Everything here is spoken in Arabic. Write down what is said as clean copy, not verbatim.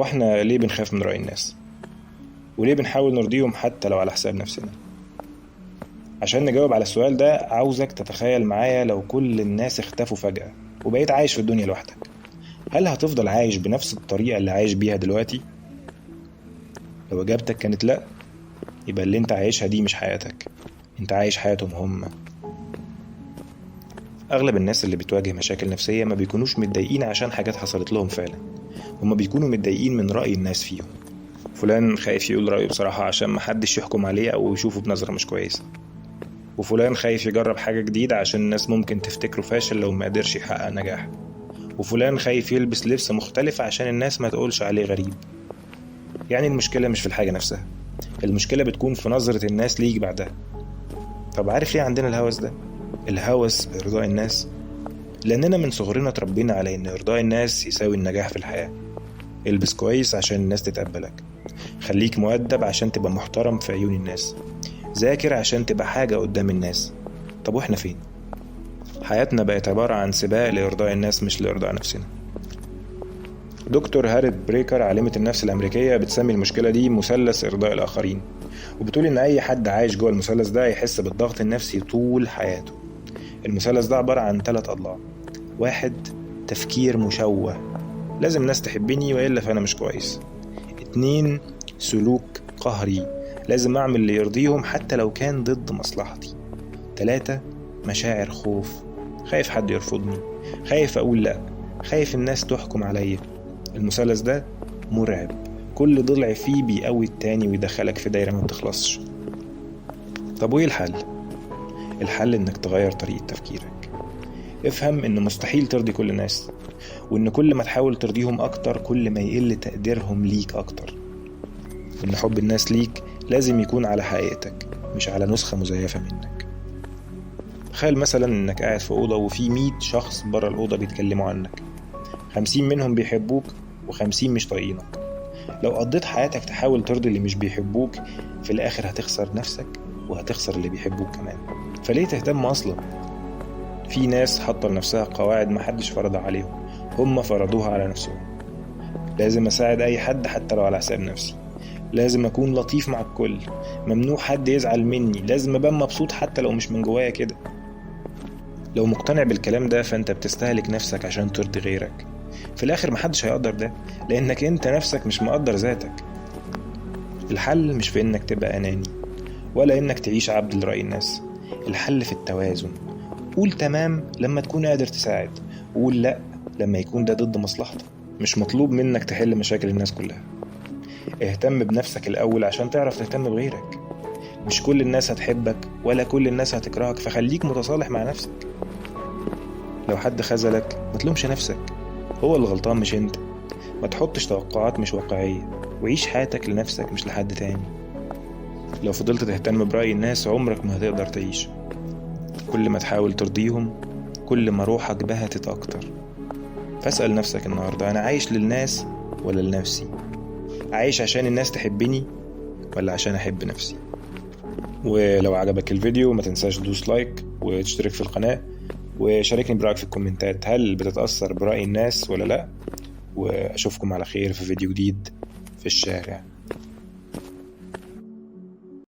احنا ليه بنخاف من رأي الناس؟ وليه بنحاول نرضيهم حتى لو على حساب نفسنا؟ عشان نجاوب على السؤال ده عاوزك تتخيل معايا لو كل الناس اختفوا فجأة وبقيت عايش في الدنيا لوحدك. هل هتفضل عايش بنفس الطريقة اللي عايش بيها دلوقتي؟ لو اجابتك كانت لا، يبقى اللي انت عايشها دي مش حياتك، انت عايش حياتهم هم. اغلب الناس اللي بتواجه مشاكل نفسية ما بيكونوش متضايقين عشان حاجات حصلت لهم فعلا، هما بيكونوا متضايقين من رأي الناس فيهم. فلان خايف يقول رأيه بصراحة عشان محدش يحكم عليه أو يشوفه بنظرة مش كويسة، وفلان خايف يجرب حاجة جديدة عشان الناس ممكن تفتكره فاشل لو ما قدرش يحقق نجاح، وفلان خايف يلبس لبس مختلف عشان الناس ما تقولش عليه غريب. يعني المشكلة مش في الحاجة نفسها، المشكلة بتكون في نظرة الناس ليك بعدها. طب عارف ليه عندنا الهوس ده؟ الهوس بإرضاء الناس لأننا من صغرنا تربينا على إن إرضاء الناس يساوي النجاح في الحياة. البس كويس عشان الناس تتقبلك، خليك مؤدب عشان تبقى محترم في عيون الناس، ذاكر عشان تبقى حاجة قدام الناس. طب واحنا فين؟ حياتنا بقت عبارة عن سباق لإرضاء الناس مش لإرضاء نفسنا. دكتور هاريت بريكر عالمة النفس الأمريكية بتسمي المشكلة دي مثلث إرضاء الآخرين، وبتقول إن أي حد عايش جوه المثلث ده يحس بالضغط النفسي طول حياته. المثلث ده عبارة عن 3 أضلاع. 1. تفكير مشوه، لازم ناس تحبني وإلا فأنا مش كويس. 2. سلوك قهري، لازم أعمل اللي يرضيهم حتى لو كان ضد مصلحتي. 3. مشاعر خوف، خايف حد يرفضني، خايف أقول لأ، خايف الناس تحكم عليا. المثلث ده مرعب، كل ضلع فيه بيقوي التاني ويدخلك في دايرة ما بتخلصش. طب وإيه الحل؟ الحل إنك تغير طريقة تفكيرك. افهم إن مستحيل ترضي كل الناس، وإن كل ما تحاول ترضيهم أكتر كل ما يقل تقديرهم ليك أكتر، وإن حب الناس ليك لازم يكون على حقيقتك مش على نسخة مزيفة منك. تخيل مثلا إنك قاعد في أوضة وفي 100 شخص برا الأوضة بيتكلموا عنك، 50 منهم بيحبوك و50 مش طايقينك. لو قضيت حياتك تحاول ترضي اللي مش بيحبوك، في الآخر هتخسر نفسك وهتخسر اللي بيحبوك كمان. فليه تهتم أصلا؟ في ناس حاطة لنفسها قواعد محدش فرضها عليهم، هم فرضوها على نفسهم. لازم أساعد أي حد حتى لو على حساب نفسي، لازم أكون لطيف مع الكل، ممنوع حد يزعل مني، لازم أبقى مبسوط حتى لو مش من جوايا كده. لو مقتنع بالكلام ده فأنت بتستهلك نفسك عشان ترضي غيرك. في الآخر محدش هيقدر ده، لأنك أنت نفسك مش مقدر ذاتك. الحل مش في إنك تبقى أناني ولا إنك تعيش عبد لرأي الناس، الحل في التوازن. قول تمام لما تكون قادر تساعد، وقول لأ لما يكون ده ضد مصلحتك. مش مطلوب منك تحل مشاكل الناس كلها، اهتم بنفسك الأول عشان تعرف تهتم بغيرك. مش كل الناس هتحبك ولا كل الناس هتكرهك، فخليك متصالح مع نفسك. لو حد خذلك ما تلومش نفسك، هو اللي غلطان مش انت. ما تحطش توقعات مش واقعية، وعيش حياتك لنفسك مش لحد تاني. لو فضلت تهتم برأي الناس عمرك ما هتقدر تعيش. كل ما تحاول ترضيهم كل ما روحك بهتت أكتر. فاسأل نفسك النهاردة، أنا عايش للناس ولا لنفسي؟ عايش عشان الناس تحبني ولا عشان أحب نفسي؟ ولو عجبك الفيديو ما تنساش تدوس لايك وتشترك في القناة، وشاركني برأيك في الكومنتات، هل بتتأثر برأي الناس ولا لأ؟ وأشوفكم على خير في فيديو جديد في الشارع.